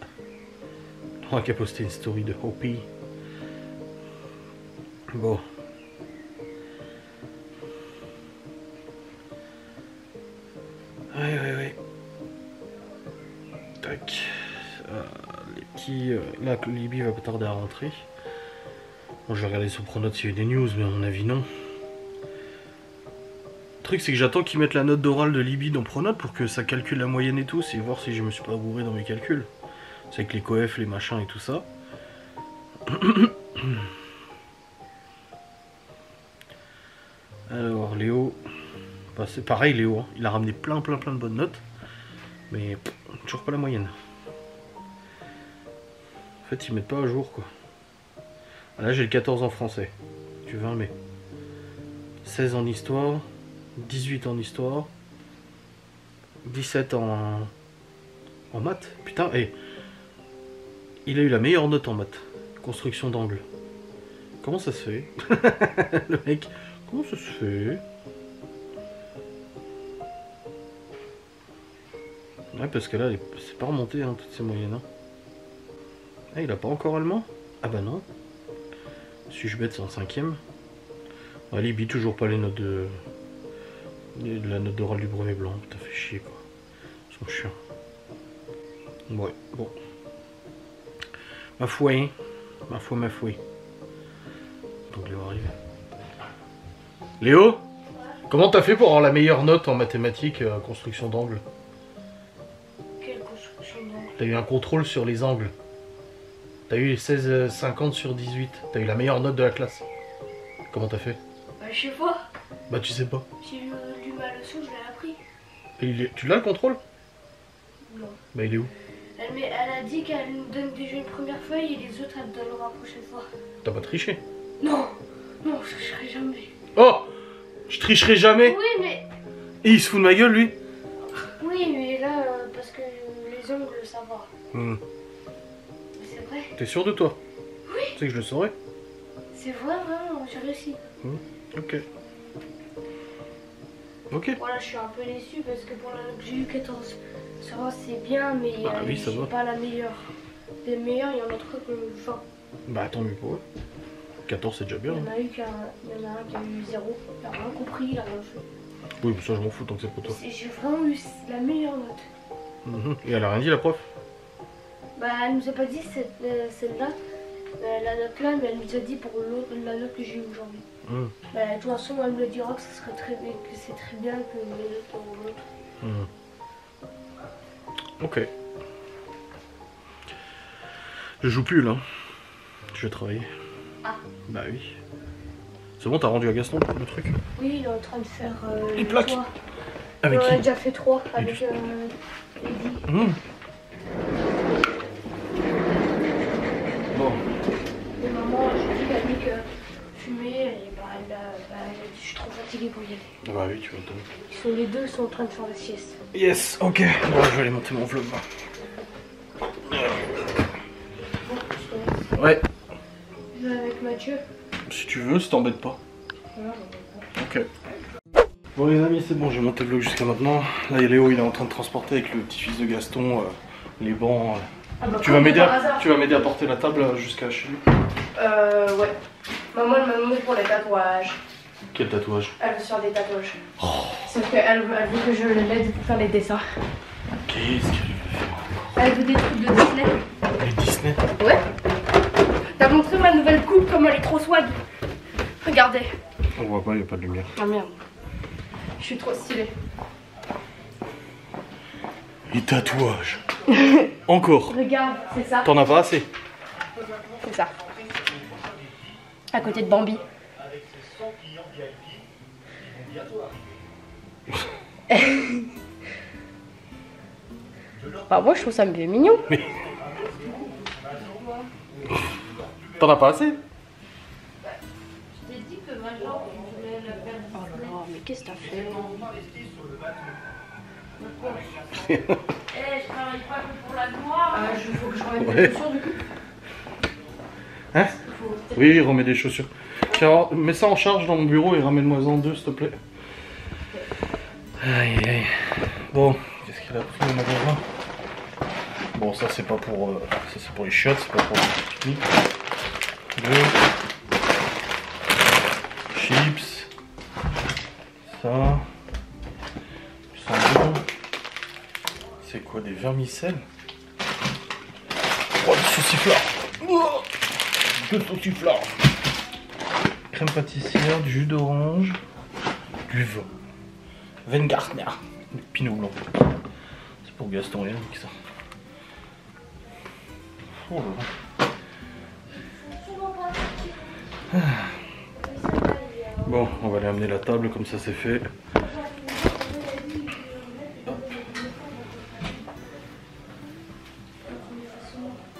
On a qu'à poster une story de Hopi. Bon. Ouais. Tac. Les petits... là, Libye va pas tarder à rentrer. Bon, je vais regarder sur Pronote s'il y a eu des news, mais à mon avis, non. Le truc, c'est que j'attends qu'ils mettent la note d'oral de Libye dans Pronote pour que ça calcule la moyenne et tout, et voir si je me suis pas bourré dans mes calculs. C'est avec les coefs, les machins et tout ça. Alors Léo, bah, c'est pareil Léo, hein. Il a ramené plein de bonnes notes, mais toujours pas la moyenne. En fait ils mettent pas à jour quoi. Là j'ai le 14 en français, du 20 mai. 16 en histoire, 18 en histoire, 17 en maths. Putain, et il a eu la meilleure note en maths, construction d'angle. Comment ça se fait? Le mec... Comment ça se fait? Ouais, parce que là, c'est pas remonté, hein, toutes ces moyennes. Hein. Ah, il a pas encore allemand? Ah bah non. Suis-je bête, c'est en 5ème. Ah, Libye, toujours pas les notes de... La note d'oral du brevet blanc. Putain, fait chier, quoi. Ils sont chiants. Ouais, bon. Ma foi, hein. Ma foi. Donc, Léo arrive. Léo, comment t'as fait pour avoir la meilleure note en mathématiques construction d'angle? Quelle construction d'angle? T'as eu un contrôle sur les angles. T'as eu 16,50 sur 18. T'as eu la meilleure note de la classe. Comment t'as fait? Bah je sais pas. Bah tu sais pas. J'ai lu ma leçon, je l'ai appris. Et tu l'as le contrôle? Non. Bah il est où? Elle a dit qu'elle nous donne déjà une première feuille et les autres elle me donnera la prochaine fois. T'as pas triché? Non, je tricherai jamais. Oh! Je tricherai jamais? Oui mais... Et il se fout de ma gueule lui? Oui mais là, parce que les ongles ça va. C'est vrai. T'es sûr de toi? Oui. Tu sais que je le saurais? C'est vrai vraiment, j'ai réussi. Ok. Ok. Voilà, je suis un peu déçu parce que pour la note que j'ai eu 14, ça va c'est bien mais Bah oui, ça j'ai va. pas la meilleure. Les meilleurs, il y en a trop que 20. Bah tant mieux pour eux. 14 c'est déjà bien. Il y en a un qui a eu 0, il a rien compris, il a rien fait. Oui, mais ça je m'en fous tant que c'est pour toi. J'ai vraiment eu la meilleure note. Et elle a rien dit la prof? Bah elle nous a pas dit celle-là, la note là, mais elle nous a dit pour la note que j'ai eu aujourd'hui. Bah, de toute façon elle me dira que ça serait très bien, que c'est très bien que les notes pour l'autre. Ok. Je joue plus là. Je vais travailler. Ah. Bah oui. C'est bon, t'as rendu à Gaston le truc? Oui, il est en train de faire les plaques. toit. Avec On qui? a déjà fait 3 avec Eddie. Bon. Et maman, j'ai dit, elle a dit que fumer, et bah, elle a dit, je suis trop fatiguée pour y aller. Bah oui, tu m'étonnes. Les deux sont en train de faire la sieste. Yes, ok. Bon, je vais aller monter mon vlog. Ouais. Je vais avec Mathieu. Si tu veux, si t'embêtes pas. Ok. Bon les amis, c'est bon, j'ai monté le vlog jusqu'à maintenant. Là, Léo, il est en train de transporter avec le petit-fils de Gaston les bancs. Tu vas m'aider à porter la table jusqu'à chez lui? Ouais. Maman, elle m'a demandé pour les tatouages. Quel tatouage? Elle veut se faire des tatouages. Sauf qu'elle veut que je l'aide pour faire les dessins. Qu'est-ce qu'elle veut faire? Elle veut des trucs de Disney. Les Disney? Ouais. T'as montré ma nouvelle coupe, comme elle est trop swag. Regardez. On voit pas, il n'y a pas de lumière. Ah merde. Je suis trop stylée. Les tatouages. Encore. Regarde, c'est ça. T'en as pas assez? C'est ça. À côté de Bambi. Bah moi je trouve ça me fait mignon. Mais... T'en as pas assez? Je t'ai dit que ma jambe, je voulais la faire. Oh là là, mais qu'est-ce que t'as fait? Eh, je travaille pas que pour la gloire. Il faut que je remette mes chaussures du coup. Hein? Oui, remets des chaussures. Tiens, mets ça en charge dans mon bureau et ramène-moi-en 2 s'il te plaît. Aïe aïe. Bon, qu'est-ce qu'il a pris le magasin? Bon, ça c'est pas pour. Ça c'est pour les chiottes, c'est pas pour le pique-nique. 2 chips. Ça. Bon. C'est quoi, des vermicelles? Oh, du sauciflard! Oh, du sauciflard! Crème pâtissière, du jus d'orange, du vin. Weingartner, du pinot blanc. C'est pour Gaston et Yannick ça. Oh là là. Bon, on va aller amener la table comme ça c'est fait.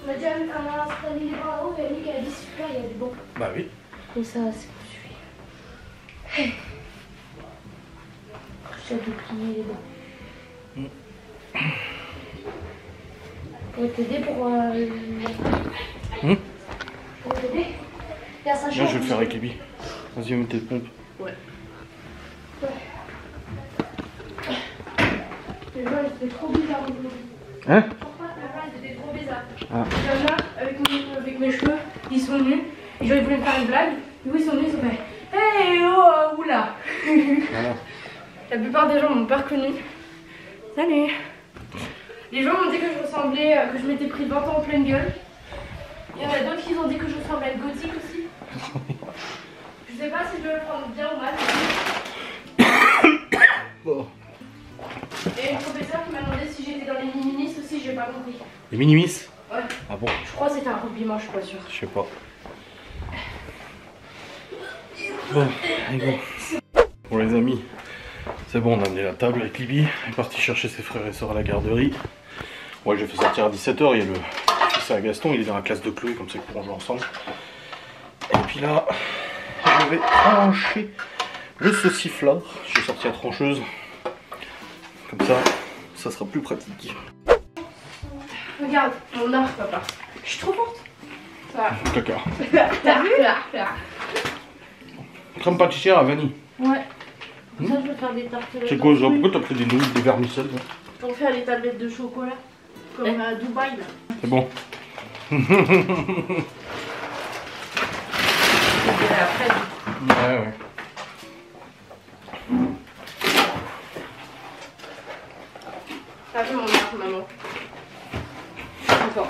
On a déjà installé les bras haut et Yannick a dit super, il y a des bons. Bah oui. Comme ça, c'est poursuivi. Je vais plier les bras. Pour t'aider pour. Pour t'aider. Il y a sa Là, chambre. je vais le faire avec Ebi. Vas-y, mets tes pompes. Ouais. Les gens, ils étaient trop bizarres aujourd'hui. Hein? Ils étaient trop bizarres. Ah. Il y en a avec mes cheveux, ils sont venus. Et genre, ils voulaient me faire une blague. Du coup, ils sont venus, ils ont fait hey oh, oula. Voilà. La plupart des gens m'ont pas reconnu. Salut. Les gens m'ont dit que je ressemblais, que je m'étais pris 20 ans en pleine gueule. Il y en a d'autres qui ont dit que je ressemblais à une gothique aussi. Je sais pas si je dois le prendre bien ou mal. Bon. Et une professeure qui m'a demandé si j'étais dans les minimis aussi, j'ai pas compris. Les minimis? Ouais. Ah bon? Je crois que c'était un compliment, je suis pas sûre. Je sais pas. Bon, allez go. Bon les amis, c'est bon, on a amené la table avec Libby. Elle est partie chercher ses frères et sœurs à la garderie. Ouais, j'ai fait sortir à 17 h. Il y a le fils à Gaston, il est dans la classe de Chloé, comme ça ils pourront jouer ensemble. Et puis là, je vais trancher le sauciflard. J'ai sorti la trancheuse. Comme ça sera plus pratique. Regarde, mon arc, papa. Je suis trop forte. Ça. Caca. T'as vu là? Crème pâtissière à vanille. Ouais. Pour ça, je vais faire des tartelettes. C'est quoi, genre, pourquoi t'as pris des nouilles, des vermicelles là? Pour faire les tablettes de chocolat. Comme à Dubaï là. C'est bon. Et après, Ouais. t'as vu mon arc, maman? Attends.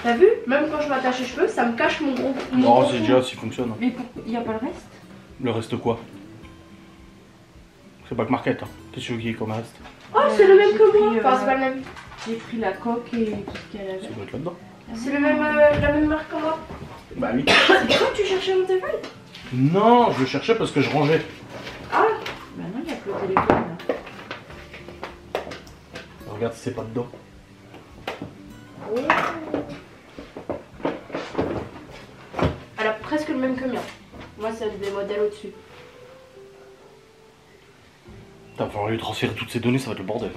T'as vu? Même quand je m'attache les cheveux, ça me cache mon gros. Non, c'est déjà s'il fonctionne. Mais il n'y a pas le reste? Le reste quoi? C'est pas que Marquette, hein. Qu'est-ce que tu veux qu'il y ait comme reste? Oh, c'est le même que moi! pris, Enfin, c'est pas le même. J'ai pris la coque et tout ce qu'elle Ça avait. doit être là-dedans. C'est le même, la même marque que moi. Bah oui. C'est quoi tu cherchais mon téléphone? Non, je le cherchais parce que je rangeais. Ah! Bah non, il y a que le téléphone. Regarde si c'est pas dedans. Oh. Elle a presque le même que le mien. Moi, c'est des modèles au-dessus. T'as fallu lui transférer toutes ces données, ça va être le bordel.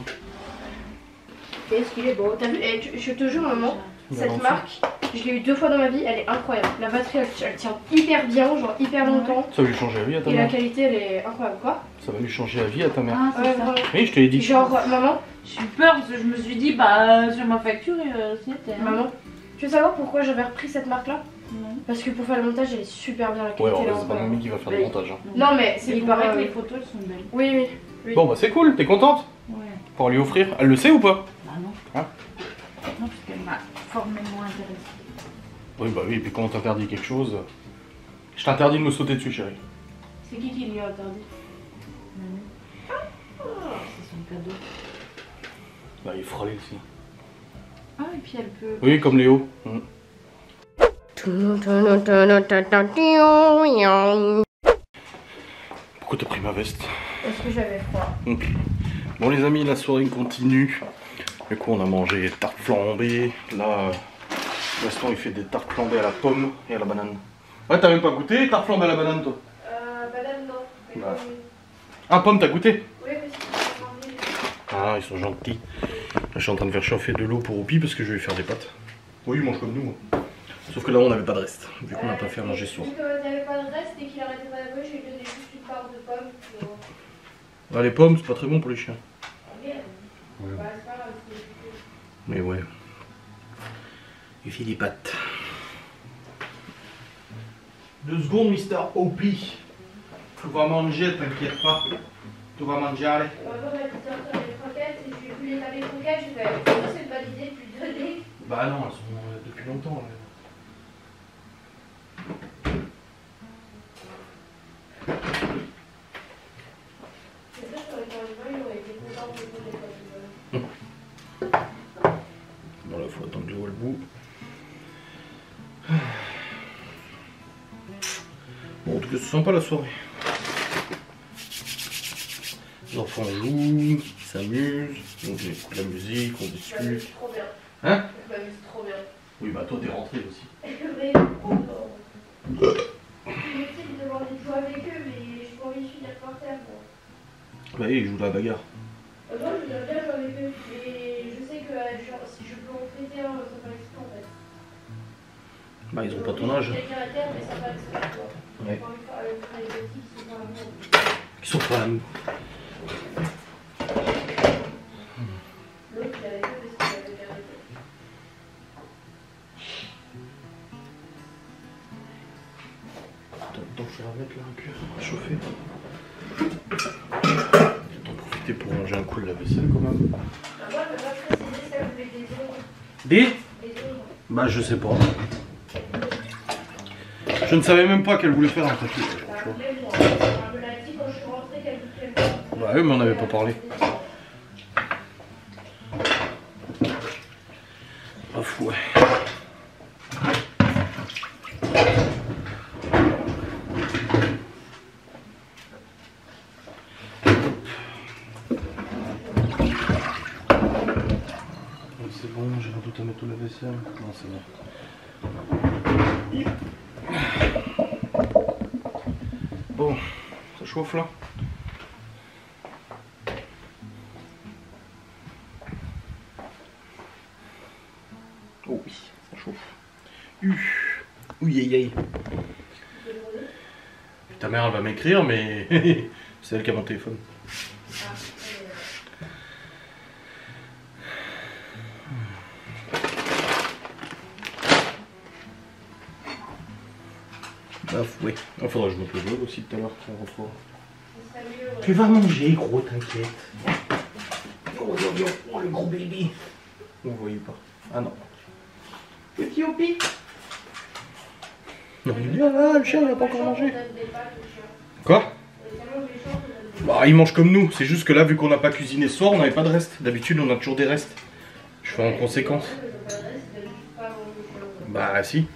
Qu'est-ce qu'il est beau. T'as vu, je te jure, maman, cette enfin. marque, je l'ai eu 2 fois dans ma vie, elle est incroyable. La batterie, elle tient hyper bien, genre hyper longtemps. Ça va lui changer la vie à ta Et la mère. qualité, elle est incroyable, quoi. Ça va lui changer la vie à ta mère. Ah, c'est Ouais, ça. vraiment. Oui, je te l'ai dit. Genre, maman, J'ai eu peur parce que je me suis dit, bah, sur ma facture, s'y était. Hein. maman, tu veux savoir pourquoi j'avais repris cette marque-là? Non. Parce que pour faire le montage, elle est super bien, la Ouais, qualité. alors, là, c'est pas vraiment. mamie qui va faire le Oui. montage. Hein. Non, mais c'est Il hyper paraît que les photos, elles sont belles. Oui, oui. Oui. Bon, bah c'est cool, t'es contente Ouais. pour lui offrir. Elle le sait ou pas? Bah non. Hein? Non, parce qu'elle m'a formellement intéressée. Oui, bah oui, et puis quand on t'interdit quelque chose. Je t'interdis de me sauter dessus, chérie. C'est qui lui a interdit? Mamie. C'est son cadeau. Bah, il frôlait aussi. Ah, et puis elle peut. Oui, comme Léo. Pourquoi t'as pris ma veste? Est-ce que j'avais froid? Bon les amis, la soirée continue. Du coup on a mangé des tartes flambées. Là, Gaston il fait des tartes flambées à la pomme et à la banane. Ouais, t'as même pas goûté les tartes flambées à la banane toi? Banane, non. Mais Bah. oui. Ah, pomme t'as goûté? Oui, mais c'est pas envie. Ah, ils sont gentils. Là, je suis en train de faire chauffer de l'eau pour Oupi parce que je vais lui faire des pâtes. Oui, il mange comme nous. Sauf que là on n'avait pas de reste, vu qu'on n'a pas fait à manger ce soir. Vu qu'il n'y avait pas de reste et qu'il arrêtait pas de manger, je lui ai donné juste une part de pommes. Ah, les pommes, c'est pas très bon pour les chiens. Merde. Ouais. Bah, c'est pas grave, c'est- Mais ouais. Il fait des pâtes. 2 secondes, Mister Opie. Tu vas manger, t'inquiète pas. Tu vas manger. Maman m'a dit de sortir les croquettes et j'ai vu les croquettes, j'ai fait c'est une bonne idée de lui donner. Bah non, elles sont depuis longtemps. Là. C'est sûr que quand il aurait été content de me donner Bon là, faut attendre que je vois le bout. Bon, en tout cas, c'est sympa la soirée. Les enfants jouent, ils s'amusent, on écoute la musique, on Je discute. m'amuse trop bien. Hein? Je m'amuse trop bien. Oui, bah toi t'es rentré aussi. Mais trop bien. C'est inutile de demander de jouer avec eux, mais j'ai pas envie de finir par terre. Moi. Bah oui, ils jouent la bagarre. Moi, je voudrais bien jouer avec eux, mais je sais que genre, si je peux en traiter un, ça va exprès en fait. Bah ils ont pas ton âge. Quelqu'un à terre, mais ça va exprès, quoi. Ouais. J'ai pas envie de faire les petits qui sont pas amoureux. Ils sont pas amis. L'autre, il avait que parce qu'il avait bien arrêté. Attends, je vais la mettre là un peu à chauffer. Je vais en profiter pour manger un coup de la vaisselle quand même. Ah, moi, je peux pas préciser si elle voulait des ongles. Des? Des ongles. Bah je sais pas. Je ne savais même pas qu'elle voulait faire un tatou. Bah, même moi. Elle me l'a dit quand je suis rentrée qu'elle voulait le faire. Bah oui, mais on n'avait pas parlé. Ah fou, ouais. C'est bon, j'ai un doute à mettre tout la vaisselle. Non, c'est bon. Bon, ça chauffe là. Oh oui, ça chauffe. Oui, aïe aïe. Ta mère elle va m'écrire, mais c'est elle qui a mon téléphone. Ah oui. Il faudra que je mette le jeu aussi tout à l'heure quand on rentrera. Tu vas manger, gros, t'inquiète. Oh, le gros baby. Vous voyez pas. Ah non. Petit Opi. Non, il est bien là, le chien il a pas encore mangé. Quoi? Bah, il mange comme nous. C'est juste que là, vu qu'on n'a pas cuisiné ce soir, on n'avait pas de reste. D'habitude, on a toujours des restes. Je fais en conséquence. Bah, si.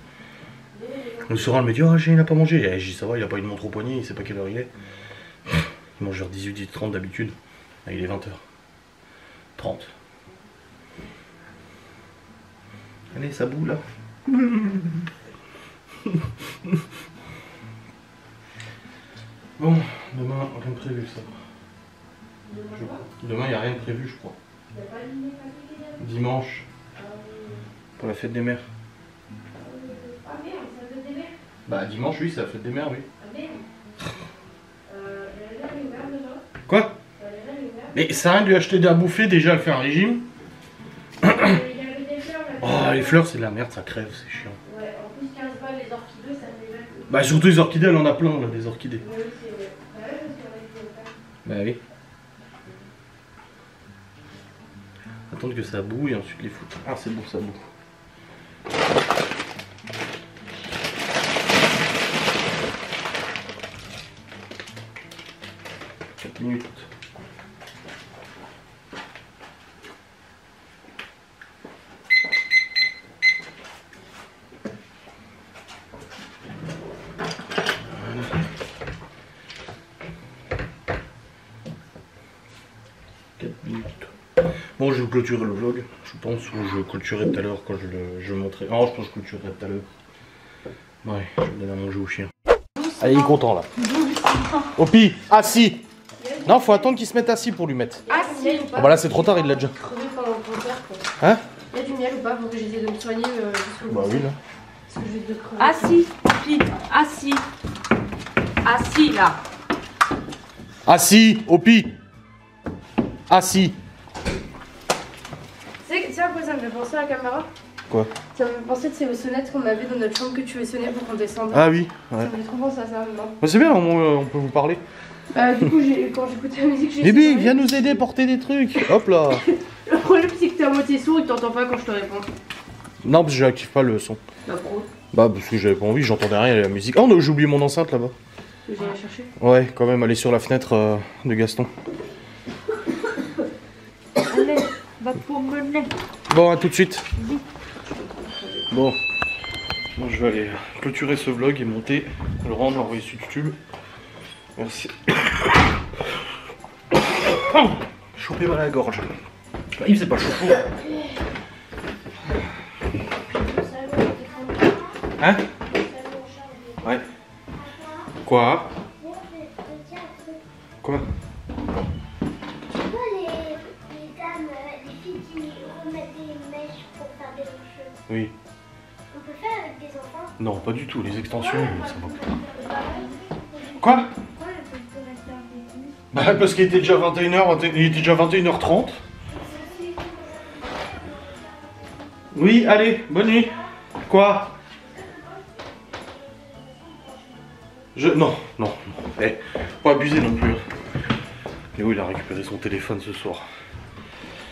Le soir, elle me dit, oh, il n'a pas mangé. Et je dis, ça va, il a pas une montre au poignet, il sait pas quelle heure il est. Il mange vers 18h30 d'habitude. Là, il est 20h30. Allez, ça boue là. Bon, demain, rien de prévu ça. Demain, il n'y a rien de prévu, je crois. Dimanche. Pour la fête des mères. Ah merde, ça fait des mères. Bah, dimanche, oui, c'est la fête des mères, oui. Ah merde. Elle est ouverte déjà. Quoi? Mais ça rien de lui acheter à bouffer, déjà, elle fait un régime. Il y avait des fleurs là. Oh, les fleurs, c'est de la merde, ça crève, c'est chiant. Ouais, en plus 15 balles les orchidées, ça fait mal. Bah, surtout les orchidées, elle en a plein, là, des orchidées. Oui, c'est vrai. Bah ouais, parce qu'on a dit ça. Bah oui. Attendre que ça boue et ensuite les foutre. Ah, c'est bon, ça boue. 4 minutes. Bon, je vais clôturer le vlog, je pense, ou je clôturerai tout à l'heure quand je montrerai. Non, je pense que je clôturerai tout à l'heure. Ouais, je vais donner à manger au chien. Allez, il est content là. Opi, assis. Non, faut attendre qu'il se mette assis pour lui mettre. Ah, si, ou pas. Ah bah là, c'est trop tard, il l'a déjà. Crever pendant le concert, quoi. Hein? Il y a du miel ou pas pour que j'essaie de me soigner jusqu'au Bah oui, là. Parce que je vais te crever. Assis, Opi, assis. Assis là. Assis, Opi. Assis. Tu sais à quoi ça me fait penser la caméra? Quoi? Ça me fait penser de ces sonnettes qu'on avait dans notre chambre que tu veux sonner pour qu'on descende. Ah oui, ouais. Ça me fait trop penser à ça maintenant. Bah, c'est bien, on peut vous parler. Du coup, quand j'écoutais la musique, j'ai. Bébé, viens nous aider à porter des trucs. Hop là. Le problème, c'est que t'es à moitié sourd et que t'entends pas quand je te réponds. Non, parce que j'active pas le son. Bah, pro. Bah, parce que j'avais pas envie, j'entendais rien à la musique. Oh non, j'ai oublié mon enceinte là-bas. Que j'ai cherché. Ouais, quand même, aller sur la fenêtre de Gaston. Allez, va pour mener. Bon, à tout de suite. Bon, je vais aller clôturer ce vlog et monter, le rendre, l'envoyer sur YouTube. Merci. Chopé mal à la gorge. Yves, c'est pas chaud. Hein? Ouais. Quoi? Quoi? Oui. On peut faire avec des enfants? Non, pas du tout. Les extensions, ça va pas. Quoi? Pourquoi on peut rester avec des Bah, parce qu'il était déjà 21h, il était déjà 21h30. Oui, allez, bonne nuit. Quoi? Non. Eh, pas abuser non plus. Léo, il a récupéré son téléphone ce soir.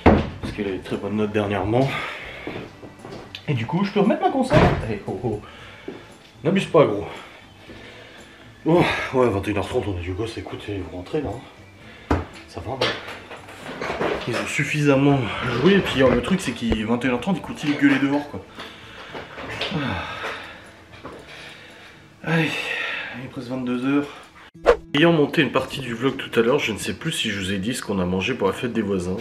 Parce qu'il a eu de très bonnes notes dernièrement. Et du coup, je peux remettre ma console? Allez, oh. N'abuse pas, gros. Oh, ouais, 21h30, on a du gosse, écoutez, vous rentrez là. Ça va, ils ont suffisamment joué, et puis le truc c'est qu'il 21h30, ils continuent de gueuler dehors, quoi. Allez, il est presque 22h. Ayant monté une partie du vlog tout à l'heure, je ne sais plus si je vous ai dit ce qu'on a mangé pour la fête des voisins.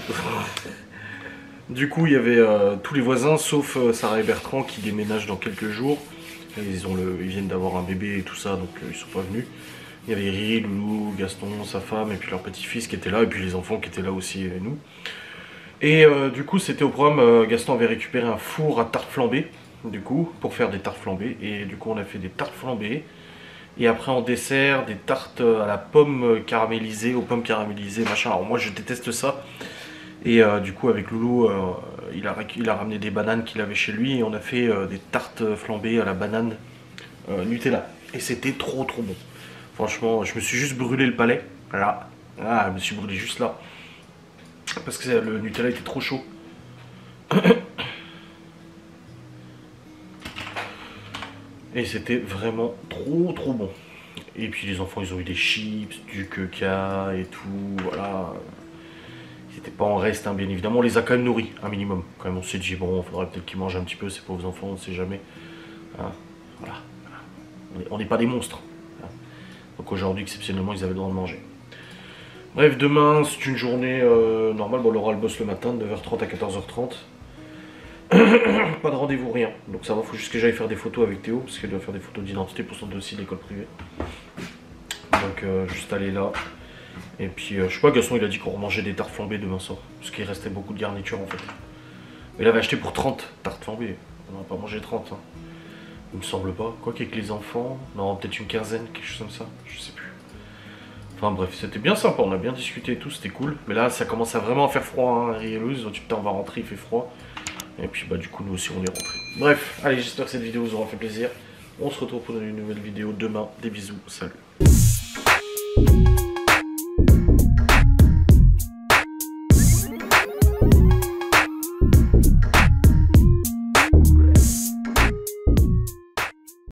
Du coup, il y avait tous les voisins, sauf Sarah et Bertrand qui déménagent dans quelques jours. Ils viennent d'avoir un bébé et tout ça, donc ils sont pas venus. Il y avait Riri, Loulou, Gaston, sa femme, et puis leur petit-fils qui était là, et puis les enfants qui étaient là aussi, et nous. Et du coup, c'était au programme, Gaston avait récupéré un four à tarte flambée, du coup, pour faire des tartes flambées. Et du coup, on a fait des tartes flambées. Et après, en dessert, des tartes à la pomme caramélisée, aux pommes caramélisées, machin. Alors moi, je déteste ça. Et du coup, avec Loulou, il a ramené des bananes qu'il avait chez lui, et on a fait des tartes flambées à la banane Nutella. Et c'était trop bon. Franchement, je me suis juste brûlé le palais. Voilà. Ah, je me suis brûlé juste là. Parce que le Nutella était trop chaud. Et c'était vraiment trop bon. Et puis les enfants, ils ont eu des chips, du coca et tout. Voilà. C'était pas en reste, hein, bien évidemment. On les a quand même nourris, un minimum. Quand même, on s'est dit, bon, il faudrait peut-être qu'ils mangent un petit peu, ces pauvres enfants, on ne sait jamais. Hein, voilà. On n'est pas des monstres. Hein. Donc aujourd'hui, exceptionnellement, ils avaient le droit de manger. Bref, demain, c'est une journée normale. Bon, Laura, elle bosse le matin, de 9h30 à 14h30. Pas de rendez-vous, rien. Donc ça va, faut juste que j'aille faire des photos avec Théo, parce qu'elle doit faire des photos d'identité pour son dossier d'école privée. Donc juste aller là. Et puis je sais pas, Gaston il a dit qu'on remangeait des tartes flambées demain soir. Parce qu'il restait beaucoup de garniture en fait. Il avait acheté pour 30 tartes flambées. On n'a pas mangé 30. Hein. Il me semble pas. Quoi qu'avec les enfants, non, peut-être une quinzaine, quelque chose comme ça. Je sais plus. Enfin bref, c'était bien sympa, on a bien discuté et tout, c'était cool. Mais là, ça commence à vraiment faire froid, hein, Rieuse. Donc putain, on va rentrer, il fait froid. Et puis bah du coup, nous aussi, on est rentrés. Bref, allez, j'espère que cette vidéo vous aura fait plaisir. On se retrouve pour une nouvelle vidéo demain. Des bisous, salut.